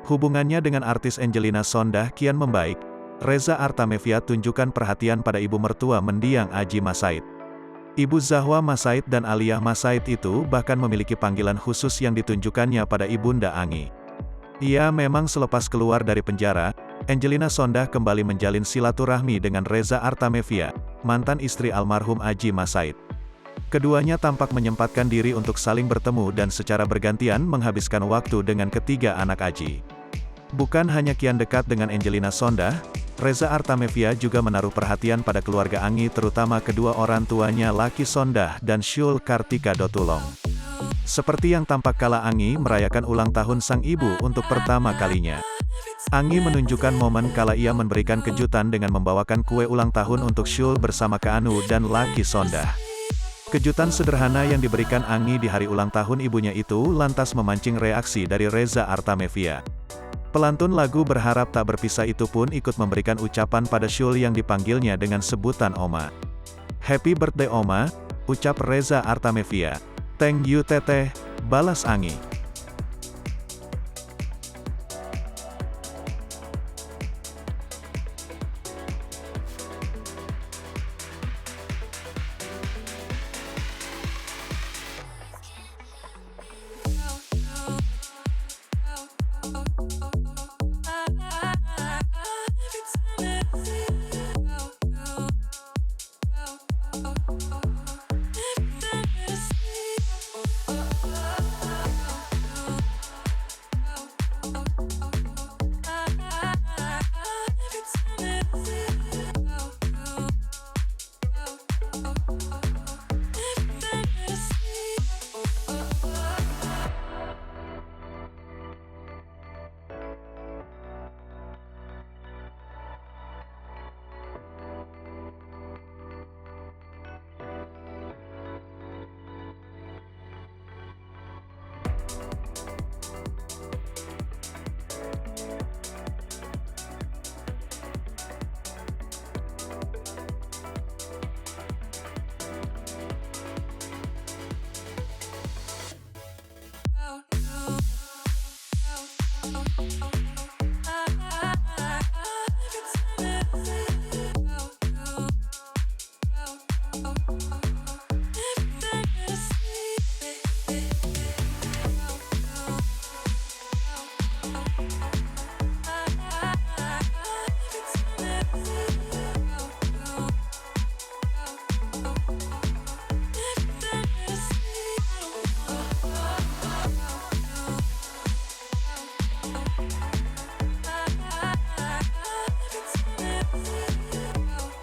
Hubungannya dengan artis Angelina Sondakh kian membaik. Reza Artamevia tunjukkan perhatian pada ibu mertua mendiang Aji Masaid. Ibu Zahwa Masaid dan Aliyah Masaid itu bahkan memiliki panggilan khusus yang ditunjukkannya pada Ibunda Angi. Ia memang selepas keluar dari penjara, Angelina Sondakh kembali menjalin silaturahmi dengan Reza Artamevia, mantan istri almarhum Aji Masaid. Keduanya tampak menyempatkan diri untuk saling bertemu dan secara bergantian menghabiskan waktu dengan ketiga anak Aji. Bukan hanya kian dekat dengan Angelina Sondakh, Reza Artamevia juga menaruh perhatian pada keluarga Angi terutama kedua orang tuanya Laki Sondakh dan Syul Kartika Dotulong. Seperti yang tampak kala Angi merayakan ulang tahun sang ibu untuk pertama kalinya. Angi menunjukkan momen kala ia memberikan kejutan dengan membawakan kue ulang tahun untuk Syul bersama Keanu dan Laki Sondakh. Kejutan sederhana yang diberikan Angi di hari ulang tahun ibunya itu lantas memancing reaksi dari Reza Artamevia. Pelantun lagu Berharap Tak Berpisah itu pun ikut memberikan ucapan pada Syul yang dipanggilnya dengan sebutan Oma. "Happy birthday Oma," ucap Reza Artamevia. "Thank you Teteh," balas Angi.